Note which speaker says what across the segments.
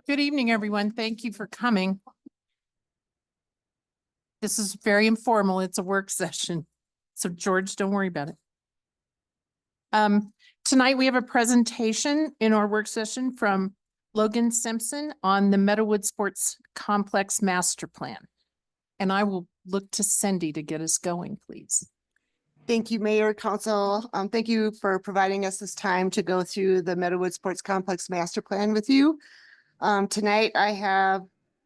Speaker 1: Good evening, everyone. Thank you for coming. This is very informal. It's a work session. So George, don't worry about it. Tonight we have a presentation in our work session from Logan Simpson on the Meadow Sports Complex Master Plan. And I will look to Cindy to get us going, please.
Speaker 2: Thank you, Mayor, Council. Thank you for providing us this time to go through the Meadow Sports Complex Master Plan with you. Tonight I have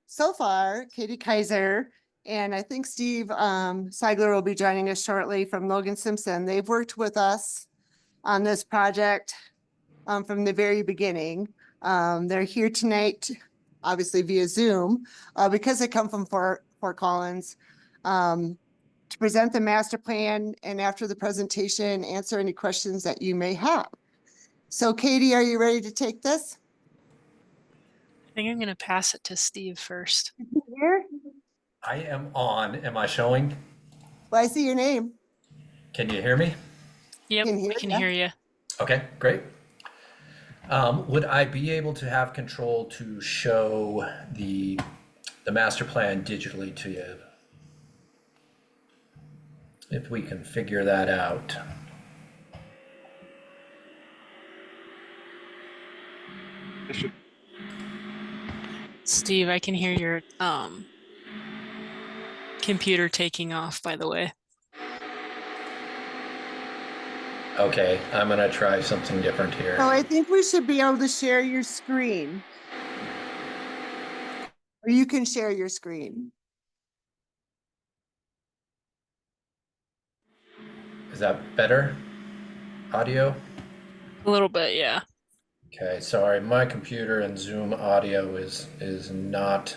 Speaker 2: so far Katie Kaiser, and I think Steve Seigler will be joining us shortly from Logan Simpson. They've worked with us on this project from the very beginning. They're here tonight, obviously via Zoom, because they come from Fort Collins, to present the master plan, and after the presentation, answer any questions that you may have. So Katie, are you ready to take this?
Speaker 3: I think I'm going to pass it to Steve first.
Speaker 2: Here?
Speaker 4: I am on. Am I showing?
Speaker 2: Well, I see your name.
Speaker 4: Can you hear me?
Speaker 3: Yep, we can hear you.
Speaker 4: Okay, great. Would I be able to have control to show the master plan digitally to you? If we can figure that out.
Speaker 3: Steve, I can hear your computer taking off, by the way.
Speaker 4: Okay, I'm gonna try something different here.
Speaker 2: So I think we should be able to share your screen. Or you can share your screen.
Speaker 4: Is that better? Audio?
Speaker 3: A little bit, yeah.
Speaker 4: Okay, sorry, my computer and Zoom audio is not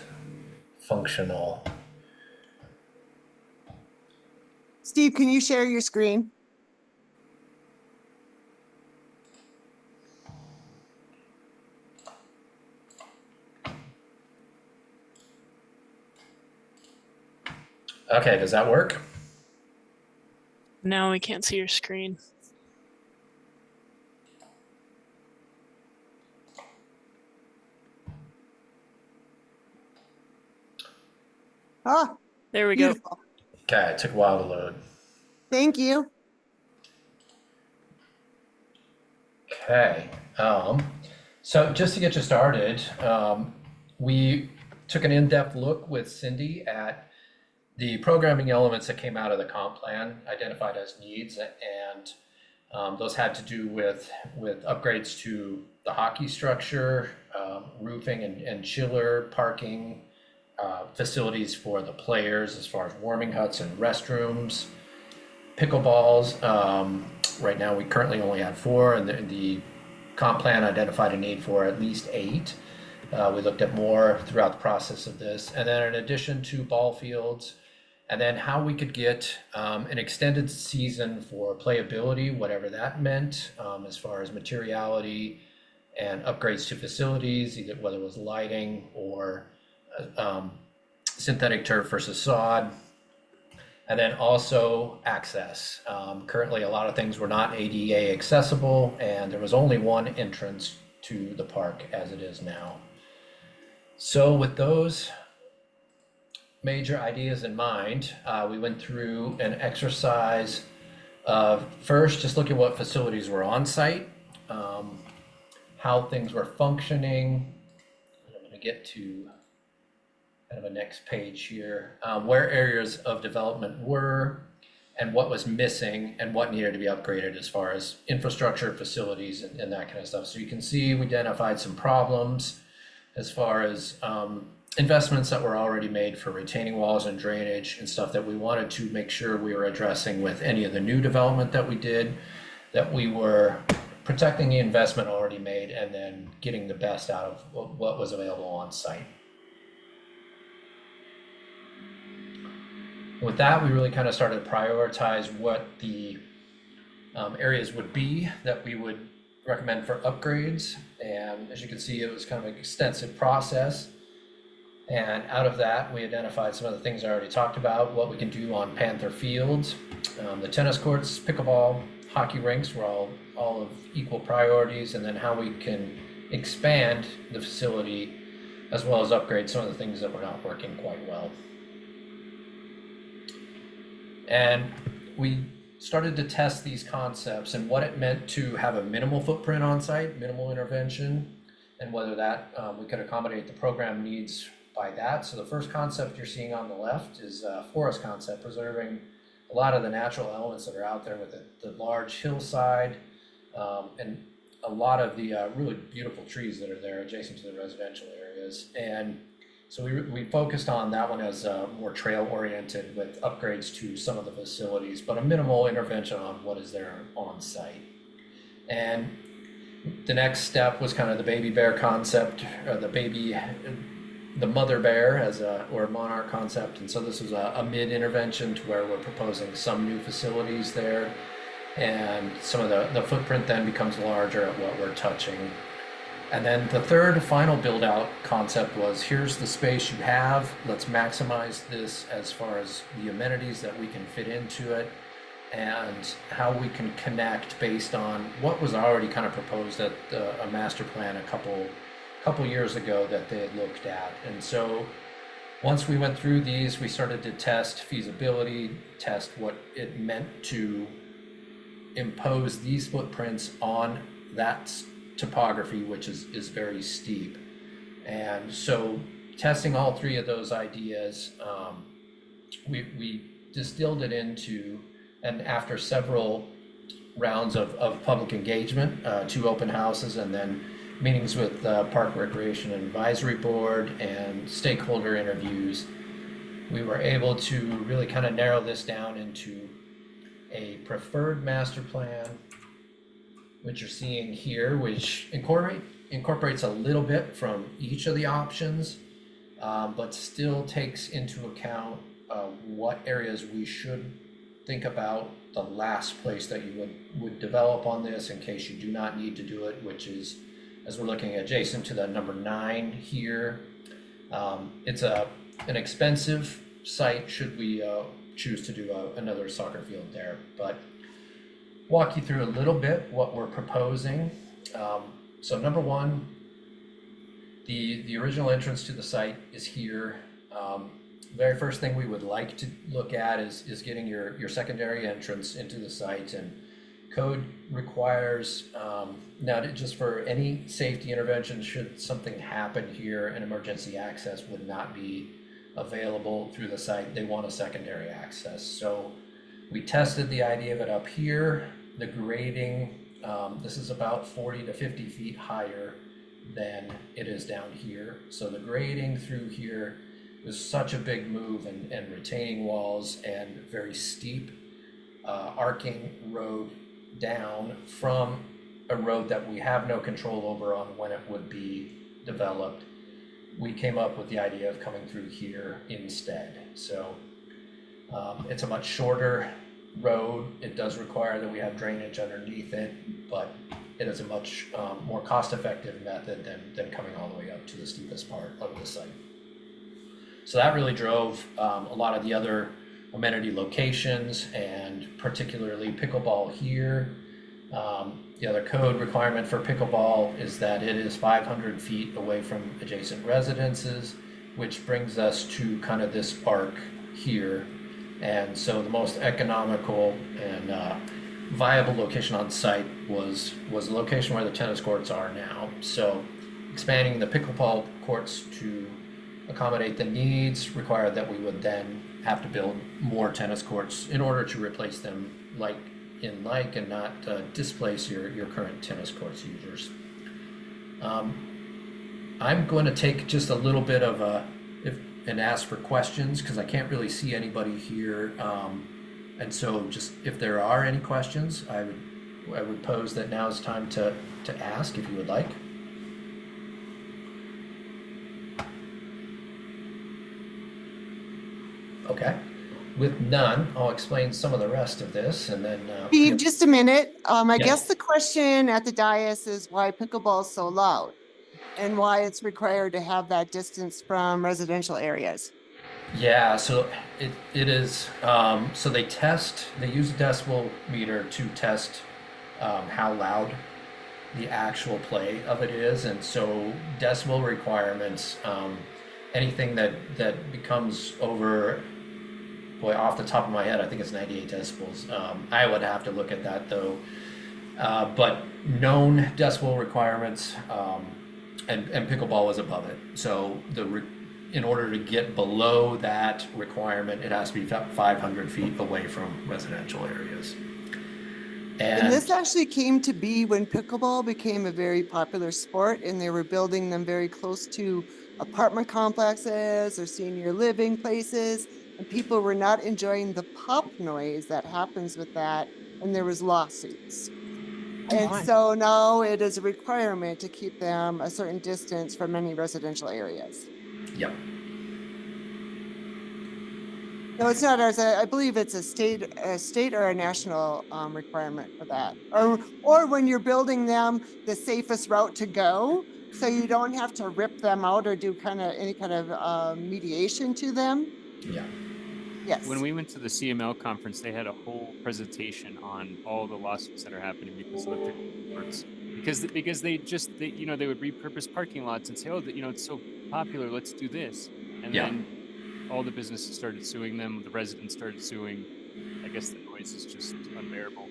Speaker 4: functional.
Speaker 2: Steve, can you share your screen?
Speaker 4: Okay, does that work?
Speaker 3: No, we can't see your screen.
Speaker 2: Ah,
Speaker 3: There we
Speaker 2: beautiful.
Speaker 3: go.
Speaker 4: Okay, it took a while to load.
Speaker 2: Thank you.
Speaker 4: Okay, so just to get you started, we took an in-depth look with Cindy at the programming elements that came out of the comp plan identified as needs, and those had to do with upgrades to the hockey structure, roofing and chiller, parking, facilities for the players as far as warming huts and restrooms, pickleballs. Right now we currently only have 4, and the comp plan identified a need for at least 8. We looked at more throughout the process of this, and then in addition to ball fields, and then how we could get an extended season for playability, whatever that meant, as far as materiality and upgrades to facilities, either whether it was lighting or synthetic turf versus sod, and then also access. Currently, a lot of things were not ADA accessible, and there was only one entrance to the park as it is now. So with those major ideas in mind, we went through an exercise of first just looking at what facilities were on site, how things were functioning. I'm going to get to kind of a next page here, where areas of development were and what was missing and what needed to be upgraded as far as infrastructure, facilities, and that kind of stuff. So you can see we identified some problems as far as investments that were already made for retaining walls and drainage and stuff that we wanted to make sure we were addressing with any of the new development that we did, that we were protecting the investment already made and then getting the best out of what was available on site. With that, we really kind of started to prioritize what the areas would be that we would recommend for upgrades. And as you can see, it was kind of an extensive process. And out of that, we identified some of the things I already talked about, what we can do on Panther Fields, the tennis courts, pickleball, hockey rinks were all of equal priorities, and then how we can expand the facility as well as upgrade some of the things that were not working quite well. And we started to test these concepts and what it meant to have a minimal footprint on site, minimal intervention, and whether that we could accommodate the program needs by that. So the first concept you're seeing on the left is a forest concept, preserving a lot of the natural elements that are out there with the large hillside and a lot of the really beautiful trees that are there adjacent to the residential areas. And so we focused on that one as more trail oriented with upgrades to some of the facilities, but a minimal intervention on what is there on site. And the next step was kind of the baby bear concept, or the mother bear as or monarch concept. And so this was a mid intervention to where we're proposing some new facilities there. And some of the footprint then becomes larger at what we're touching. And then the third final build out concept was, here's the space you have, let's maximize this as far as the amenities that we can fit into it and how we can connect based on what was already kind of proposed at a master plan a couple years ago that they had looked at. And so once we went through these, we started to test feasibility, test what it meant to impose these footprints on that topography, which is very steep. And so testing all three of those ideas, we distilled it into, and after several rounds of public engagement, 2 open houses, and then meetings with Park Recreation and Advisory Board and stakeholder interviews, we were able to really kind of narrow this down into a preferred master plan, which you're seeing here, which incorporates a little bit from each of the options, but still takes into account what areas we should think about the last place that you would develop on this in case you do not need to do it, which is, as we're looking adjacent to the number 9 here. It's an expensive site should we choose to do another soccer field there, but walk you through a little bit what we're proposing. So number 1, the original entrance to the site is here. Very first thing we would like to look at is getting your secondary entrance into the site, and code requires now just for any safety intervention, should something happen here, an emergency access would not be available through the site. They want a secondary access. So we tested the idea of it up here. The grading, this is about 40 to 50 feet higher than it is down here. So the grading through here was such a big move, and retaining walls and very steep arcing road down from a road that we have no control over on when it would be developed. We came up with the idea of coming through here instead. So it's a much shorter road. It does require that we have drainage underneath it, but it is a much more cost-effective method than coming all the way up to the steepest part of the site. So that really drove a lot of the other amenity locations, and particularly pickleball here. The other code requirement for pickleball is that it is 500 feet away from adjacent residences, which brings us to kind of this arc here. And so the most economical and viable location on site was the location where the tennis courts are now. So expanding the pickleball courts to accommodate the needs required that we would then have to build more tennis courts in order to replace them and not displace your current tennis courts users. I'm going to take just a little bit of and ask for questions because I can't really see anybody here. And so just if there are any questions, I would pose that now is time to ask if you would like. Okay, with none, I'll explain some of the rest of this and then.
Speaker 2: Steve, just a minute. I
Speaker 4: Yeah.
Speaker 2: guess the question at the dais is why pickleball is so loud and why it's required to have that distance from residential areas.
Speaker 4: Yeah, so it is, so they use a decibel meter to test how loud the actual play of it is. And so decibel requirements, anything that becomes over, boy, off the top of my head, I think it's 98 decibels. I would have to look at that though. But known decibel requirements, and pickleball is above it. So in order to get below that requirement, it has to be 500 feet away from residential areas.
Speaker 2: And this actually came to be when pickleball became a very popular sport, and they were building them very close to apartment complexes or senior living places. And people were not enjoying the pop noise that happens with that, and there was lawsuits. And
Speaker 3: my.
Speaker 2: so now it is a requirement to keep them a certain distance from many residential areas.
Speaker 4: Yep.
Speaker 2: No, it's not ours. I believe it's a state or a national requirement for that. Or when you're building them, the safest route to go, so you don't have to rip them out or do any kind of mediation to them.
Speaker 4: Yeah.
Speaker 2: Yes.
Speaker 5: When we went to the CML conference, they had a whole presentation on all the lawsuits that are happening because of the pickleball courts. Because they would repurpose parking lots and say, oh, it's so popular, let's do this. And
Speaker 4: Yeah.
Speaker 5: then all the businesses started suing them, the residents started suing. I guess the noise is just unbearable.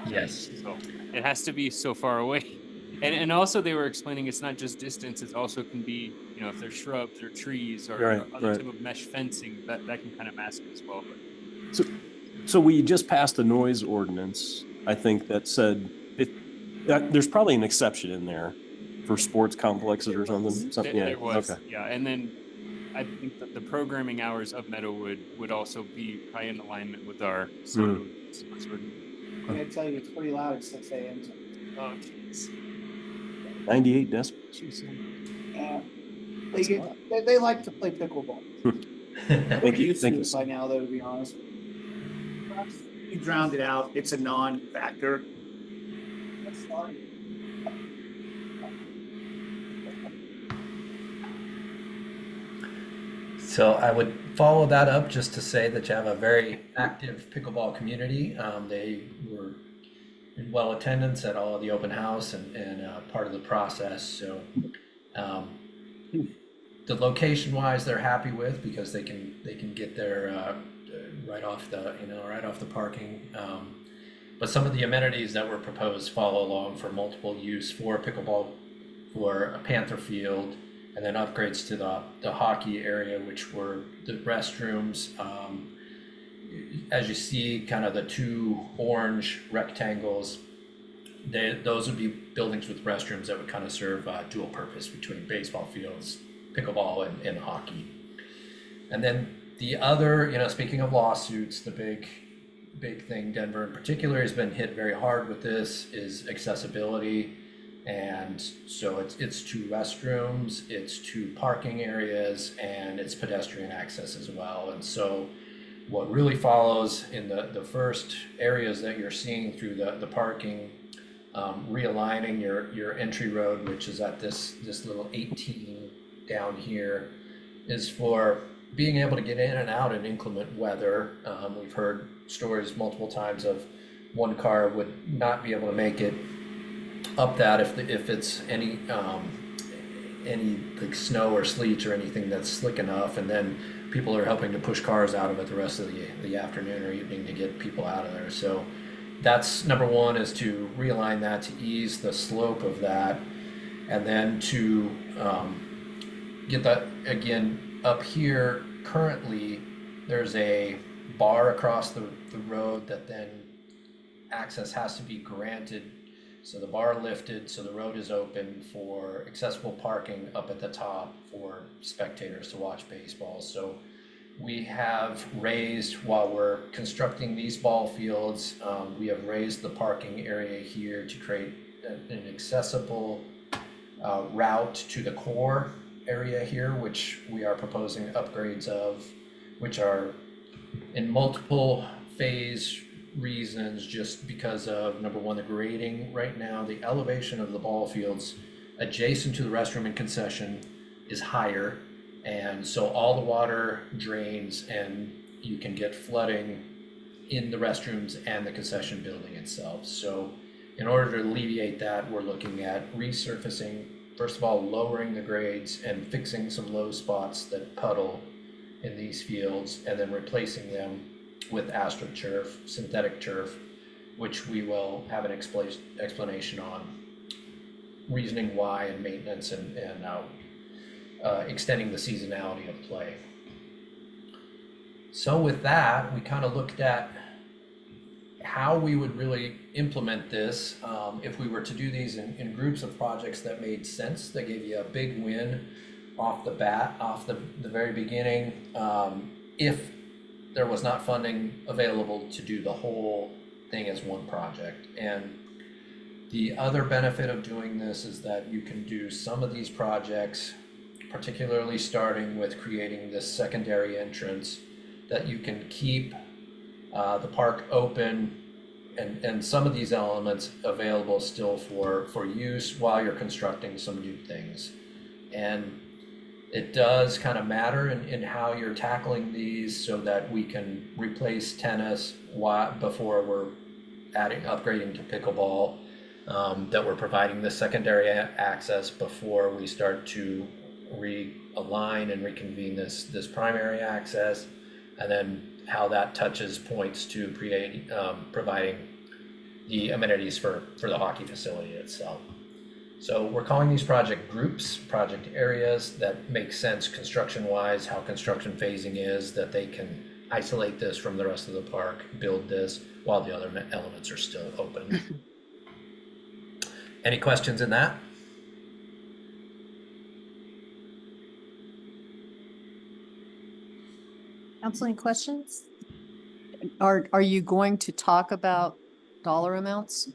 Speaker 4: Yes.
Speaker 5: So it has to be so far away. And also they were explaining it's not just distance, it also can be, if there's shrubs or trees or other type of mesh fencing, that can kind of mask it as well. But
Speaker 6: So we just passed a noise ordinance, I think, that said there's probably an exception in there for sports complexes or something.
Speaker 5: There was,
Speaker 6: okay.
Speaker 5: yeah. And then I think that the programming hours of Meadow would also be probably in alignment with our sports ordinance.
Speaker 7: I'm gonna tell you, it's pretty loud at 6 a.m.
Speaker 5: Oh, jeez.
Speaker 6: 98 decibels.
Speaker 7: They like to play pickleball.
Speaker 6: Thank you.
Speaker 7: Used to it by now, though, to be honest. You drowned it out. It's a non-factor. That's fine.
Speaker 4: So I would follow that up just to say that you have a very active pickleball community. They were in well attendance at all of the open house and part of the process. So the location wise, they're happy with because they can get there right off the parking. But some of the amenities that were proposed follow along for multiple use for pickleball, for a Panther field, and then upgrades to the hockey area, which were the restrooms. As you see, kind of the two orange rectangles, those would be buildings with restrooms that would kind of serve dual purpose between baseball fields, pickleball, and hockey. And then the other, speaking of lawsuits, the big thing, Denver in particular has been hit very hard with this, is accessibility. And so it's two restrooms, it's two parking areas, and it's pedestrian access as well. And so what really follows in the first areas that you're seeing through the parking, realigning your entry road, which is at this little 18 down here, is for being able to get in and out in inclement weather. We've heard stories multiple times of one car would not be able to make it up that if it's any like snow or sleet or anything that's slick enough, and then people are helping to push cars out of it the rest of the afternoon or evening to get people out of there. So that's number one, is to realign that to ease the slope of that, and then to get that again up here. Currently there's a bar across the road that then access has to be granted. So the bar lifted, so the road is open for accessible parking up at the top for spectators to watch baseball. So we have raised, while we're constructing these ball fields, we have raised the parking area here to create an accessible route to the core area here, which we are proposing upgrades of, which are in multiple phase reasons, just because of, number one, the grading right now. The elevation of the ball fields adjacent to the restroom and concession is higher, and so all the water drains and you can get flooding in the restrooms and the concession building itself. So in order to alleviate that, we're looking at resurfacing, first of all, lowering the grades and fixing some low spots that puddle in these fields, and then replacing them with astroturf, synthetic turf, which we will have an explanation on reasoning why, and maintenance, and extending the seasonality of play. So with that, we kind of looked at how we would really implement this if we were to do these in groups of projects that made sense, that gave you a big win off the bat, off the very beginning, if there was not funding available to do the whole thing as one project. And the other benefit of doing this is that you can do some of these projects, particularly starting with creating this secondary entrance, that you can keep the park open and some of these elements available still for use while you're constructing some new things. And it does kind of matter in how you're tackling these, so that we can replace tennis before we're upgrading to pickleball, that we're providing the secondary access before we start to realign and reconvene this primary access, and then how that touches points to providing the amenities for the hockey facility itself. So we're calling these project groups, project areas that make sense construction-wise, how construction phasing is, that they can isolate this from the rest of the park, build this while the other elements are still open. Any questions in that?
Speaker 1: Council, any questions?
Speaker 8: Are you going to talk about dollar amounts?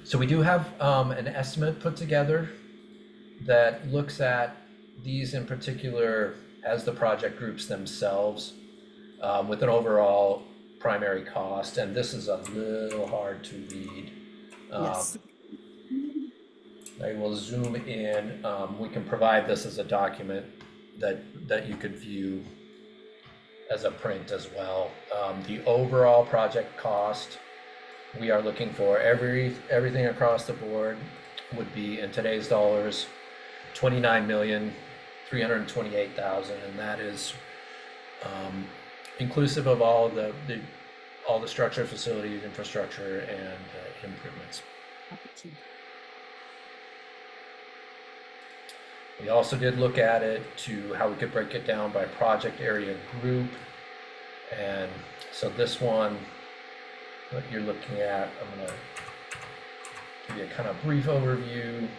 Speaker 4: So we do have an estimate put together that looks at these in particular as the project groups themselves, with an overall primary cost, and this is a little hard to read.
Speaker 8: Yes.
Speaker 4: I will zoom in. We can provide this as a document that you could view as a print as well. The overall project cost, we are looking for everything across the board would be, in today's dollars, $29,328,000, and that is inclusive of all the structure, facilities, infrastructure, and improvements. We also did look at it to how we could break it down by project area group, and so this one, what you're looking at, I'm going to give you a kind of brief overview.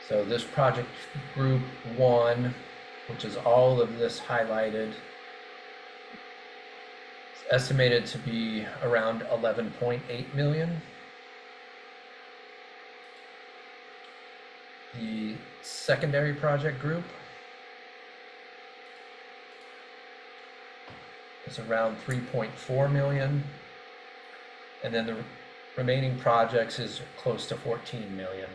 Speaker 4: So this project group 1, which is all of this highlighted, is estimated to be around 11.8 million. The secondary project group is around 3.4 million, and then the remaining projects is close to 14 million.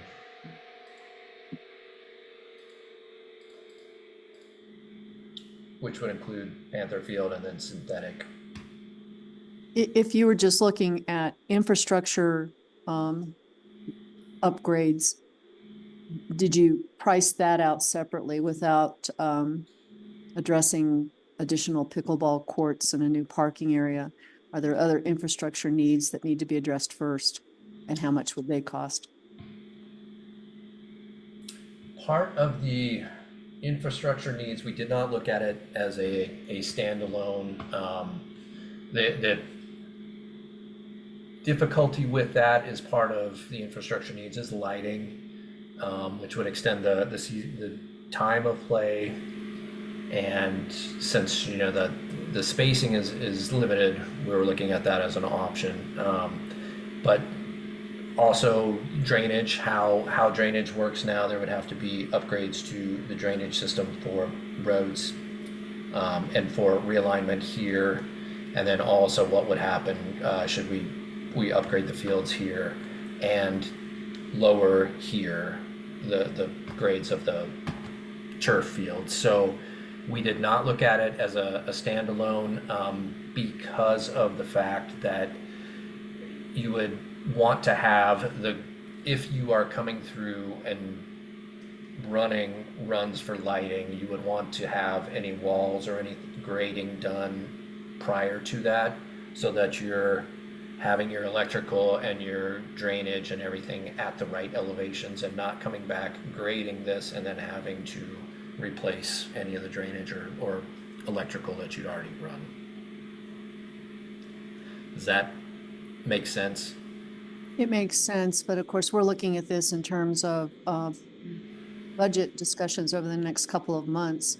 Speaker 4: Which would include Panther Field and then synthetic.
Speaker 8: If you were just looking at infrastructure upgrades, did you price that out separately without addressing additional pickleball courts and a new parking area? Are there other infrastructure needs that need to be addressed first, and how much would they cost?
Speaker 4: Part of the infrastructure needs, we did not look at it as a standalone. The difficulty with that is part of the infrastructure needs is lighting, which would extend the time of play, and since the spacing is limited, we were looking at that as an option, but also drainage, how drainage works now. There would have to be upgrades to the drainage system for roads, and for realignment here, and then also what would happen should we upgrade the fields here and lower here the grades of the turf field. So We did not look at it as a standalone because of the fact that you would want to have if you are coming through and running runs for lighting, you would want to have any walls or any grading done prior to that, so that you're having your electrical and your drainage and everything at the right elevations, and not coming back grading this and then having to replace any of the drainage or electrical that you'd already run. Does that make sense?
Speaker 8: It makes sense, but of course, we're looking at this in terms of budget discussions over the next couple of months.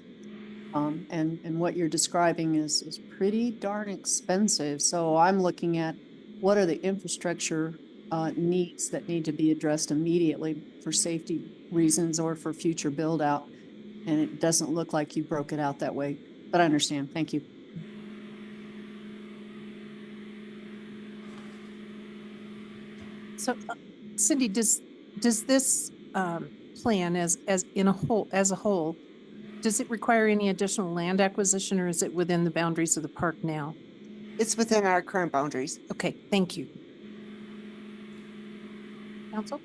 Speaker 8: And what you're describing is pretty darn expensive. So I'm looking at what are the infrastructure needs that need to be addressed immediately for safety reasons or for future build out. And it doesn't look like you broke it out that way, but I understand. Thank you.
Speaker 1: So Cindy, does this plan as a whole, does it require any additional land acquisition, or is it within the boundaries of the park now?
Speaker 2: It's within our current boundaries.
Speaker 1: Okay, thank you. Council?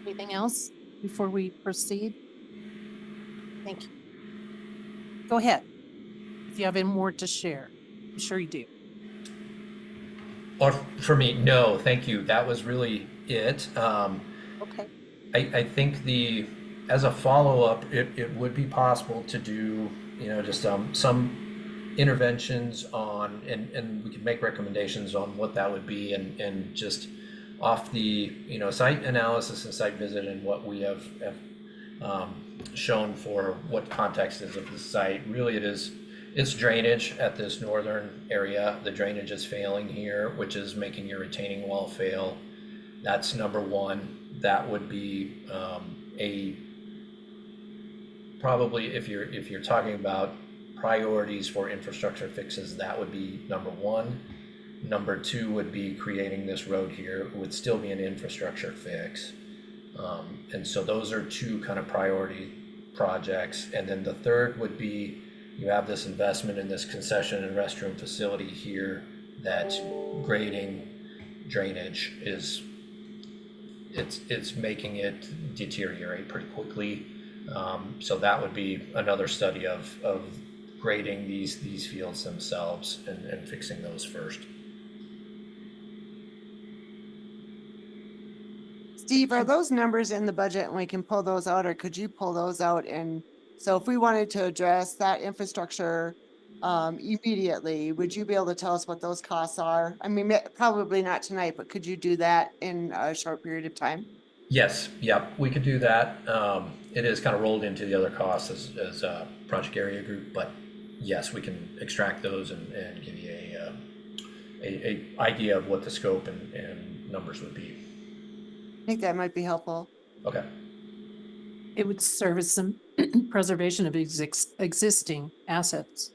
Speaker 1: Anything else before we proceed? Thank you. Go ahead. If you have any more to share, I'm sure you do.
Speaker 4: Or for me, no, thank you. That was really it.
Speaker 1: Okay.
Speaker 4: I think as a follow-up, it would be possible to do, just some interventions on, and we could make recommendations on what that would be, and just off the, site analysis and site visit and what we have shown for what context is of the site. Really, it's drainage at this northern area. The drainage is failing here, which is making your retaining wall fail. That's number one. That would be probably if you're talking about priorities for infrastructure fixes, that would be number one. Number two would be creating this road here. It would still be an infrastructure fix. And so those are two kind of priority projects. And then the third would be, you have this investment in this concession and restroom facility here that grading drainage it's making it deteriorate pretty quickly. So that would be another study of grading these fields themselves and fixing those first.
Speaker 2: Steve, are those numbers in the budget and we can pull those out, or could you pull those out? And so if we wanted to address that infrastructure immediately, would you be able to tell us what those costs are? I mean, probably not tonight, but could you do that in a short period of time?
Speaker 4: Yes, yep, we could do that. It is kind of rolled into the other costs as a project area group, but yes, we can extract those and give you a idea of what the scope and numbers would be.
Speaker 2: I think that might be helpful.
Speaker 4: Okay.
Speaker 1: It would serve as some preservation of existing assets,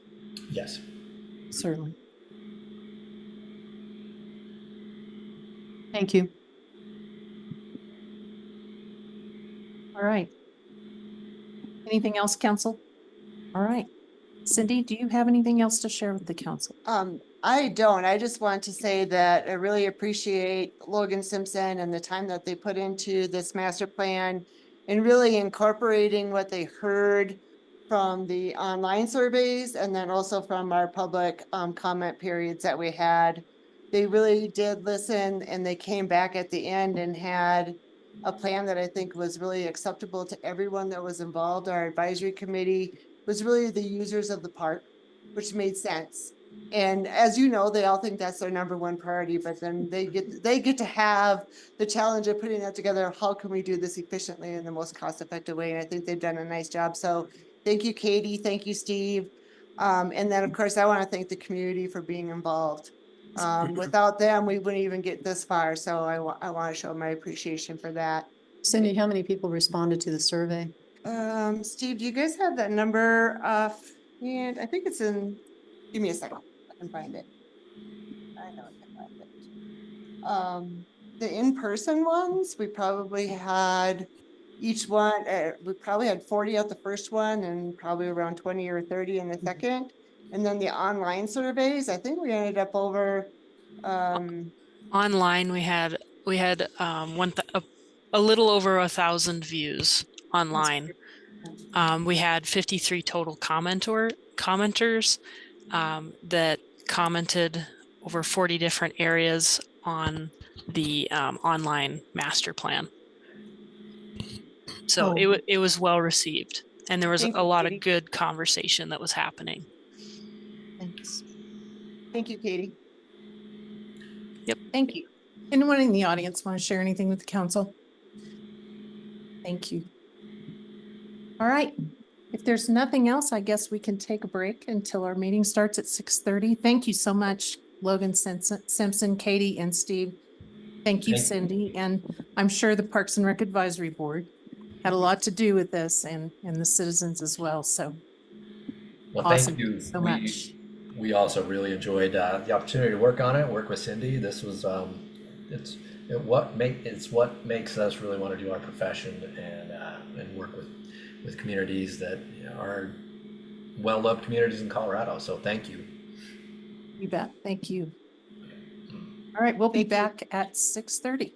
Speaker 4: Yes.
Speaker 1: certainly.
Speaker 8: Thank you.
Speaker 1: All right. Anything else, council? All right. Cindy, do you have anything else to share with the council?
Speaker 2: I don't. I just want to say that I really appreciate Logan Simpson and the time that they put into this master plan and really incorporating what they heard from the online surveys and then also from our public comment periods that we had. They really did listen, and they came back at the end and had a plan that I think was really acceptable to everyone that was involved. Our advisory committee was really the users of the park, which made sense. And as you know, they all think that's their number one priority, but then they get to have the challenge of putting that together. How can we do this efficiently in the most cost-effective way? And I think they've done a nice job. So thank you, Katie. Thank you, Steve. And then of course, I want to thank the community for being involved. Without them, we wouldn't even get this far. So I want to show my appreciation for that.
Speaker 8: Cindy, how many people responded to the survey?
Speaker 2: Steve, do you guys have that number? And I think it's in, give me a second. I can find it. I know I can find it. The in-person ones, we probably had Each one, we probably had 40 at the first one and probably around 20 or 30 in the second. And then the online surveys, I think we ended up over,
Speaker 3: Online, we had a little over 1,000 views online. We had 53 total commenters that commented over 40 different areas on the online master plan. So it was well received, and there was
Speaker 2: Thank
Speaker 3: a
Speaker 2: you,
Speaker 3: lot
Speaker 2: Katie.
Speaker 3: of good conversation that was happening.
Speaker 8: Thanks.
Speaker 2: Thank you, Katie.
Speaker 1: Thank you. Anyone in the audience want to share anything with the council? Thank you. All right. If there's nothing else, I guess we can take a break until our meeting starts at 6:30. Thank you so much, Logan, Simpson, Katie, and Steve. Thank you,
Speaker 4: Thank you.
Speaker 1: Cindy. And I'm sure the Parks and Rec Advisory Board had a lot to do with this and the citizens as well. So
Speaker 4: Well,
Speaker 1: awesome.
Speaker 4: thank you.
Speaker 1: So much.
Speaker 4: We also really enjoyed the opportunity to work on it, work with Cindy. This was it's what makes us really want to do our profession and work with communities that are well-loved communities in Colorado. So thank you.
Speaker 1: You bet. Thank you. All right, we'll be
Speaker 2: Thank you.
Speaker 1: back at 6:30.